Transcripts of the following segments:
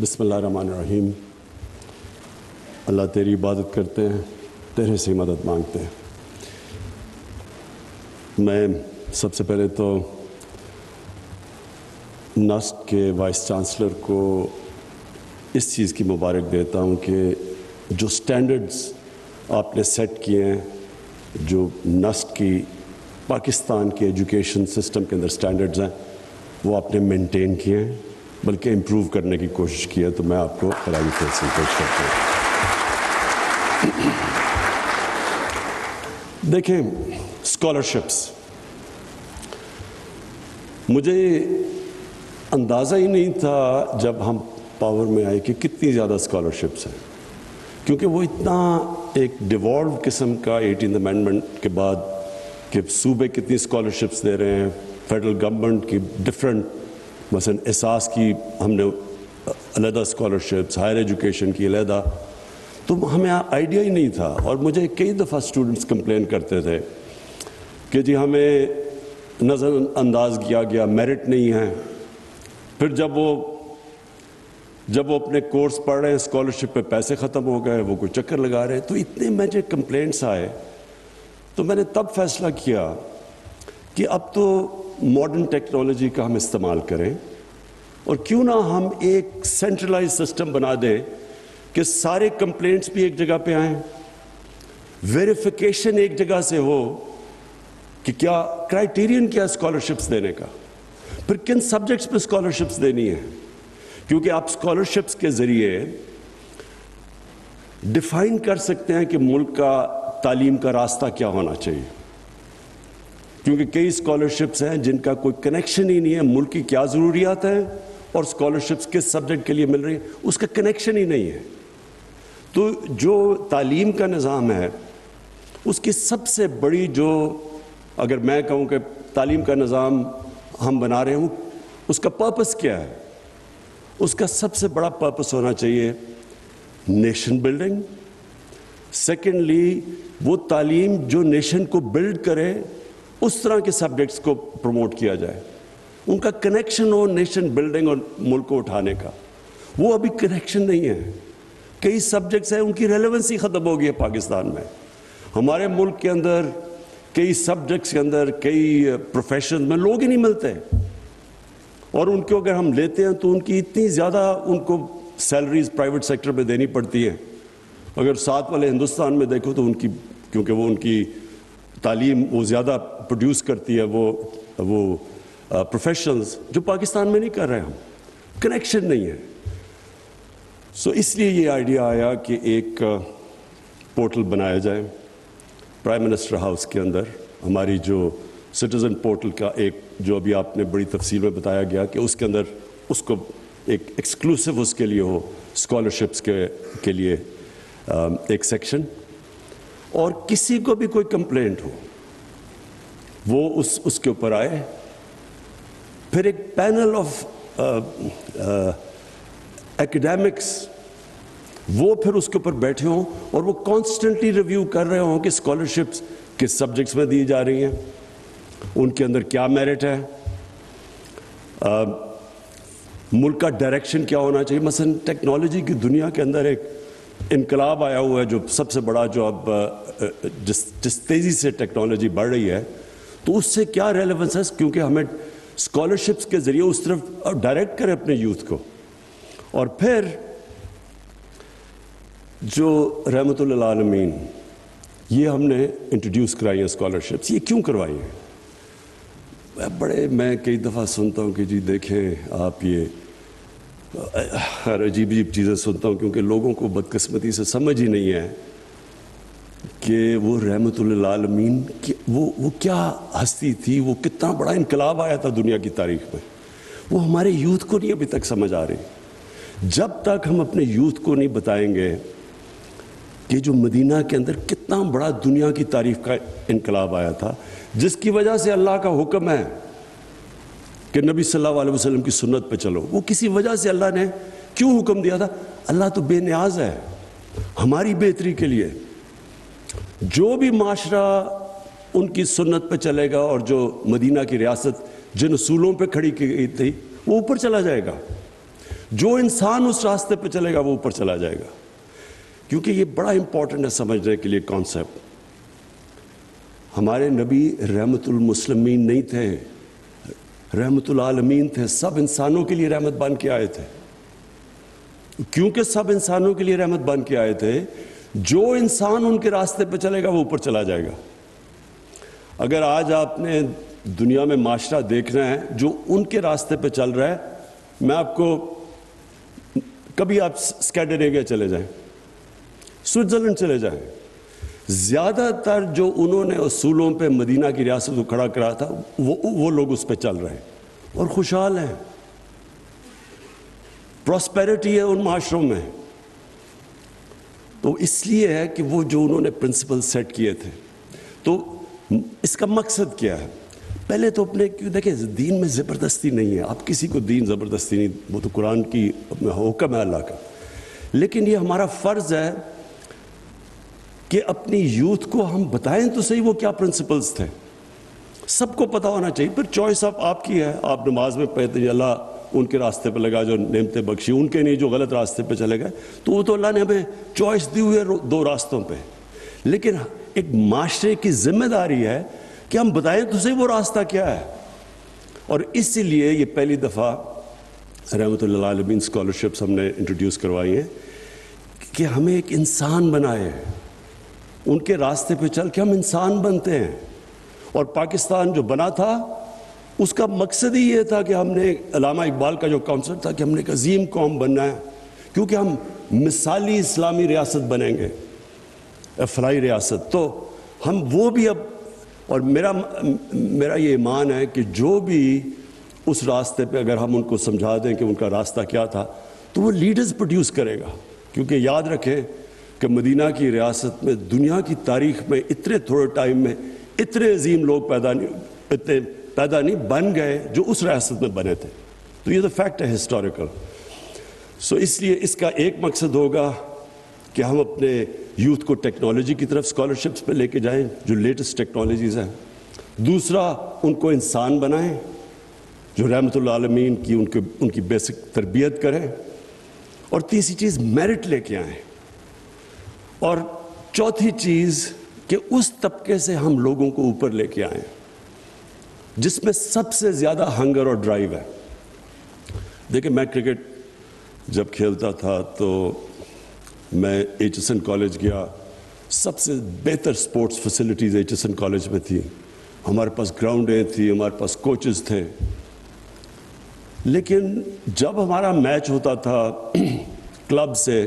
بسم اللہ الرحمن الرحیم۔ اللہ تیری عبادت کرتے ہیں، تیرے سے مدد مانگتے ہیں۔ میں سب سے پہلے تو نسٹ کے وائس چانسلر کو اس چیز کی مبارک دیتا ہوں کہ جو سٹینڈرڈز آپ نے سیٹ کیے ہیں، جو نسٹ کی پاکستان کے ایجوکیشن سسٹم کے اندر سٹینڈرڈز ہیں، وہ آپ نے مینٹین کیے ہیں، بلکہ امپروو کرنے کی کوشش کی ہے، تو میں آپ کو خراج تحسین پیش کرتا ہوں۔ دیکھیں، اسکالرشپس، مجھے اندازہ ہی نہیں تھا جب ہم پاور میں آئے کہ کتنی زیادہ اسکالرشپس ہیں، کیونکہ وہ اتنا ایک ڈیوالو قسم کا 18th امینڈمنٹ کے بعد کہ صوبے کتنی اسکالرشپس دے رہے ہیں، فیڈرل گورنمنٹ کی ڈفرینٹ، مثلا احساس کی ہم نے علیحدہ اسکالرشپس، ہائر ایجوکیشن کی علیحدہ، تو ہمیں آئیڈیا ہی نہیں تھا۔ اور مجھے کئی دفعہ اسٹوڈنٹس کمپلین کرتے تھے کہ جی ہمیں نظر انداز کیا گیا، میرٹ نہیں ہے۔ پھر جب وہ اپنے کورس پڑھ رہے ہیں، اسکالرشپ پہ پیسے ختم ہو گئے، وہ کوئی چکر لگا رہے ہیں، تو اتنے مجھے کمپلینٹس آئے، تو میں نے تب فیصلہ کیا کہ اب تو ماڈرن ٹیکنالوجی کا ہم استعمال کریں، اور کیوں نہ ہم ایک سینٹرلائز سسٹم بنا دیں کہ سارے کمپلینٹس بھی ایک جگہ پہ آئیں، ویریفیکیشن ایک جگہ سے ہو کہ کیا کرائیٹیرین کیا اسکالرشپس دینے کا، پھر کن سبجیکٹس پہ اسکالرشپس دینی ہے، کیونکہ آپ اسکالرشپس کے ذریعے ڈیفائن کر سکتے ہیں کہ ملک کا تعلیم کا راستہ کیا ہونا چاہیے، کیونکہ کئی اسکالرشپس ہیں جن کا کوئی کنیکشن ہی نہیں ہے، ملک کی کیا ضروریات ہیں اور اسکالرشپس کس سبجیکٹ کے لیے مل رہی ہیں، اس کا کنیکشن ہی نہیں ہے۔ تو جو تعلیم کا نظام ہے، اس کی سب سے بڑی اگر میں کہوں کہ تعلیم کا نظام ہم بنا رہے ہوں، اس کا پرپس کیا ہے؟ اس کا سب سے بڑا پرپس ہونا چاہیے نیشن بلڈنگ۔ سیکنڈلی، وہ تعلیم جو نیشن کو بلڈ کرے، اس طرح کے سبجیکٹس کو پروموٹ کیا جائے، ان کا کنیکشن ہو نیشن بلڈنگ اور ملک کو اٹھانے کا۔ وہ ابھی کنیکشن نہیں ہے، کئی سبجیکٹس ہیں ان کی ریلیونسی ختم ہو گئی ہے پاکستان میں۔ ہمارے ملک کے اندر کئی سبجیکٹس کے اندر، کئی پروفیشن میں لوگ ہی نہیں ملتے، اور ان کو اگر ہم لیتے ہیں تو ان کی اتنی زیادہ ان کو سیلریز پرائیویٹ سیکٹر میں دینی پڑتی ہیں۔ اگر ساتھ والے ہندوستان میں دیکھو تو کیونکہ وہ ان کی تعلیم وہ زیادہ پروڈیوس کرتی ہے، وہ پروفیشنلز جو پاکستان میں نہیں کر رہے، ہم کنیکشن نہیں ہے۔ اس لیے یہ آئیڈیا آیا کہ ایک پورٹل بنایا جائے پرائم منسٹر ہاؤس کے اندر، ہماری جو سٹیزن پورٹل کا ایک جو ابھی آپ نے بڑی تفصیل میں بتایا گیا کہ اس کے اندر اس کو ایک ایکسکلوسیو اس کے لیے ہو، اسکالرشپس کے لیے ایک سیکشن، اور کسی کو بھی کوئی کمپلینٹ ہو وہ اس کے اوپر آئے، پھر ایک پینل آف ایکیڈیمکس وہ پھر اس کے اوپر بیٹھے ہوں، اور وہ کانسٹنٹلی ریویو کر رہے ہوں کہ اسکالرشپس کس سبجیکٹس میں دی جا رہی ہیں، ان کے اندر کیا میرٹ ہے، ملک کا ڈائریکشن کیا ہونا چاہیے۔ مثلا ٹیکنالوجی کی دنیا کے اندر ایک انقلاب آیا ہوا ہے، جو سب سے بڑا جو اب جس تیزی سے ٹیکنالوجی بڑھ رہی ہے، تو اس سے کیا ریلیونس ہے، کیونکہ ہمیں اسکالرشپس کے ذریعے اس طرف ڈائریکٹ کریں اپنے یوتھ کو۔ اور پھر جو رحمت للعالمین، یہ ہم نے انٹروڈیوس کرائی ہیں اسکالرشپس۔ یہ کیوں کروائی ہیں؟ میں کئی دفعہ سنتا ہوں کہ جی دیکھیں آپ، یہ عجیب چیزیں سنتا ہوں، کیونکہ لوگوں کو بدقسمتی سے سمجھ ہی نہیں ہے کہ وہ رحمت للعالمین وہ کیا ہستی تھی، وہ کتنا بڑا انقلاب آیا تھا دنیا کی تاریخ میں۔ وہ ہمارے یوتھ کو نہیں ابھی تک سمجھ آ رہی۔ جب تک ہم اپنے یوتھ کو نہیں بتائیں گے کہ جو مدینہ کے اندر کتنا بڑا دنیا کی تاریخ کا انقلاب آیا تھا، جس کی وجہ سے اللہ کا حکم ہے کہ نبی صلی اللہ علیہ وسلم کی سنت پہ چلو، وہ کسی وجہ سے اللہ نے کیوں حکم دیا تھا؟ اللہ تو بے نیاز ہے ہماری بہتری کے لیے۔ جو بھی معاشرہ ان کی سنت پہ چلے گا، اور جو مدینہ کی ریاست جن اصولوں پہ کھڑی کی گئی تھی، وہ اوپر چلا جائے گا۔ جو انسان اس راستے پہ چلے گا وہ اوپر چلا جائے گا. کیونکہ یہ بڑا امپورٹنٹ ہے سمجھنے کے لیے کانسیپٹ. ہمارے نبی رحمت المسلمین نہیں تھے, رحمت العالمین تھے. سب انسانوں کے لیے رحمت بن کے آئے تھے. کیونکہ سب انسانوں کے لیے رحمت بن کے آئے تھے, جو انسان ان کے راستے پہ چلے گا وہ اوپر چلا جائے گا. اگر آج آپ نے دنیا میں معاشرہ دیکھنا ہے جو ان کے راستے پہ چل رہا ہے, میں آپ کو, کبھی آپ اسکینڈینیویا چلے جائیں, سوئٹزرلینڈ چلے جائیں, زیادہ تر جو انہوں نے اصولوں پہ مدینہ کی ریاست کو کھڑا کرا تھا وہ لوگ اس پہ چل رہے ہیں اور خوشحال ہیں. پراسپیرٹی ہے ان معاشروں میں. تو اس لیے ہے کہ وہ جو انہوں نے پرنسپل سیٹ کیے تھے. تو اس کا مقصد کیا ہے؟ پہلے تو اپنے, دیکھیں دین میں زبردستی نہیں ہے, آپ کسی کو دین زبردستی نہیں, وہ تو قرآن کی حکم ہے اللہ کا. لیکن یہ ہمارا فرض ہے کہ اپنی یوتھ کو ہم بتائیں تو صحیح وہ کیا پرنسپلز تھے. سب کو پتہ ہونا چاہیے. پھر چوائس آپ کی ہے. آپ نماز میں پڑھتے ہیں اللہ ان کے راستے پہ لگا جو نعمتیں بخشی, ان کے نہیں جو غلط راستے پہ چلے گئے, تو وہ تو اللہ نے ہمیں چوائس دی ہوئی ہے دو راستوں پہ. لیکن ایک معاشرے کی ذمہ داری ہے کہ ہم بتائیں تو صحیح وہ راستہ کیا ہے. اور اسی لیے یہ پہلی دفعہ رحمت اللہ عالمین اسکالرشپس ہم نے انٹروڈیوس کروائی ہیں کہ ہمیں ایک انسان بنائے. ان کے راستے پہ چل کے ہم انسان بنتے ہیں. اور پاکستان جو بنا تھا اس کا مقصد ہی یہ تھا کہ ہم نے, علامہ اقبال کا جو کانسیپٹ تھا کہ ہم نے ایک عظیم قوم بننا ہے, کیونکہ ہم مثالی اسلامی ریاست بنیں گے, فلاحی ریاست. تو ہم وہ بھی اب, اور میرا یہ ایمان ہے کہ جو بھی اس راستے پہ اگر ہم ان کو سمجھا دیں کہ ان کا راستہ کیا تھا, تو وہ لیڈرز پروڈیوس کرے گا. کیونکہ یاد رکھیں کہ مدینہ کی ریاست میں دنیا کی تاریخ میں اتنے تھوڑے ٹائم میں اتنے عظیم لوگ پیدا نہیں بن گئے جو اس ریاست میں بنے تھے. تو یہ تو فیکٹ ہے ہسٹوریکل. سو اس لیے اس کا ایک مقصد ہوگا کہ ہم اپنے یوتھ کو ٹیکنالوجی کی طرف اسکالرشپس پہ لے کے جائیں جو لیٹسٹ ٹیکنالوجیز ہیں. دوسرا, ان کو انسان بنائیں جو رحمت اللہ عالمین کی ان کی بیسک تربیت کریں. اور تیسری چیز میرٹ لے کے آئیں. اور چوتھی چیز کہ اس طبقے سے ہم لوگوں کو اوپر لے کے آئیں جس میں سب سے زیادہ ہنگر اور ڈرائیو ہے. دیکھیں میں کرکٹ جب کھیلتا تھا تو میں ایچ ایس این کالج گیا. سب سے بہتر sports facilities H S N college میں تھی. ہمارے پاس گراؤنڈیں تھیں, ہمارے پاس کوچز تھے. لیکن جب ہمارا میچ ہوتا تھا کلب سے,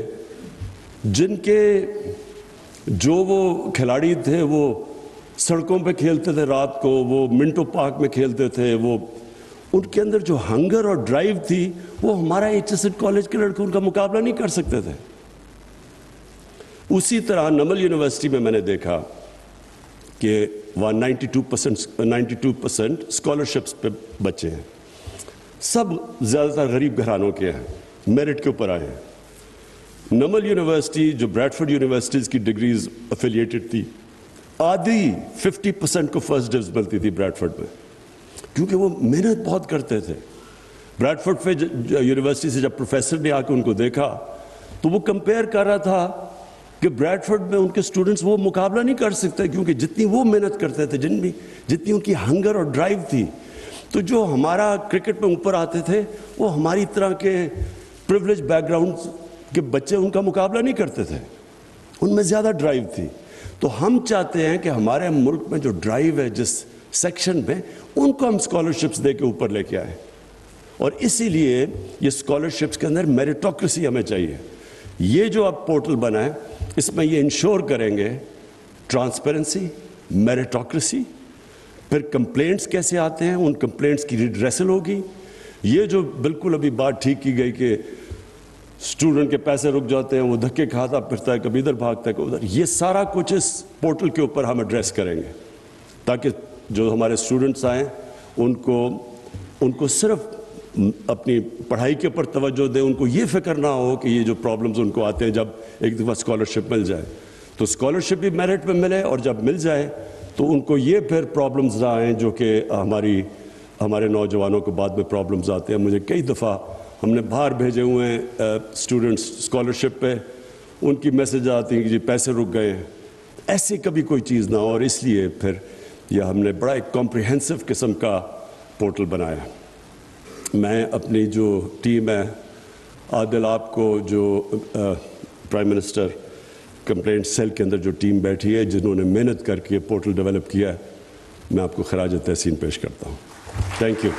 جن کے جو وہ کھلاڑی تھے وہ سڑکوں پہ کھیلتے تھے, رات کو وہ منٹو پارک میں کھیلتے تھے, وہ ان کے اندر جو ہنگر اور ڈرائیو تھی وہ ہمارا ایچ ایس این کالج کے لڑکے ان کا مقابلہ نہیں کر سکتے تھے. اسی طرح نمل یونیورسٹی میں نے دیکھا کہ وہاں 92% اسکالرشپس پہ بچے ہیں. سب زیادہ تر غریب گھرانوں کے ہیں, میرٹ کے اوپر آئے ہیں. نمل یونیورسٹی جو بریڈفورڈ یونیورسٹیز کی ڈگریز افیلیٹڈ تھی, آدھی 50% کو فرسٹ ڈوز ملتی تھی بریڈفورڈ میں, کیونکہ وہ محنت بہت کرتے تھے. بریڈفورڈ پہ یونیورسٹی سے جب پروفیسر نے آ کے ان کو دیکھا تو وہ کمپیئر کر رہا تھا کہ بریڈفورڈ میں ان کے اسٹوڈنٹس وہ مقابلہ نہیں کر سکتے, کیونکہ جتنی وہ محنت کرتے تھے, جتنی ان کی ہنگر اور ڈرائیو تھی. تو جو ہمارا کرکٹ میں اوپر آتے تھے وہ ہماری طرح کے پریولیج بیک گراؤنڈ کے بچے ان کا مقابلہ نہیں کرتے تھے, ان میں زیادہ ڈرائیو تھی. تو ہم چاہتے ہیں کہ ہمارے ملک میں جو ڈرائیو ہے جس سیکشن میں, ان کو ہم اسکالرشپس دے کے اوپر لے کے آئیں. اور اسی لیے یہ اسکالرشپس کے اندر میریٹوکریسی ہمیں چاہیے. یہ جو اب پورٹل بنا ہے اس میں یہ انشور کریں گے ٹرانسپیرنسی, میریٹوکریسی. پھر کمپلینٹس کیسے آتے ہیں, ان کمپلینٹس کی ریڈریسل ہوگی. یہ جو بالکل ابھی بات ٹھیک کی گئی کہ اسٹوڈنٹ کے پیسے رک جاتے ہیں, وہ دھکے کھاتا پھرتا ہے, کبھی ادھر بھاگتا ہے کبھی ادھر, یہ سارا کچھ اس پورٹل کے اوپر ہم ایڈریس کریں گے تاکہ جو ہمارے اسٹوڈنٹس آئیں ان کو صرف اپنی پڑھائی کے اوپر توجہ دیں. ان کو یہ فکر نہ ہو کہ یہ جو پرابلمز ان کو آتے ہیں جب ایک دفعہ اسکالرشپ مل جائے تو اسکالرشپ بھی میرٹ میں ملے, اور جب مل جائے تو ان کو یہ پھر پرابلمز نہ آئیں جو کہ ہمارے نوجوانوں کو بعد میں پرابلمز آتے ہیں. مجھے کئی دفعہ ہم نے باہر بھیجے ہوئے ہیں اسٹوڈنٹس اسکالرشپ پہ، ان کی میسج آتی ہیں کہ جی پیسے رک گئے ہیں. ایسی کبھی کوئی چیز نہ ہو، اور اس لیے پھر یہ ہم نے بڑا ایک کمپریہنسو قسم کا پورٹل بنایا. میں اپنی جو ٹیم ہے، عادل آپ کو جو پرائم منسٹر کمپلینٹ سیل کے اندر جو ٹیم بیٹھی ہے جنہوں نے محنت کر کے پورٹل ڈیولپ کیا ہے، میں آپ کو خراج تحسین پیش کرتا ہوں. Thank you.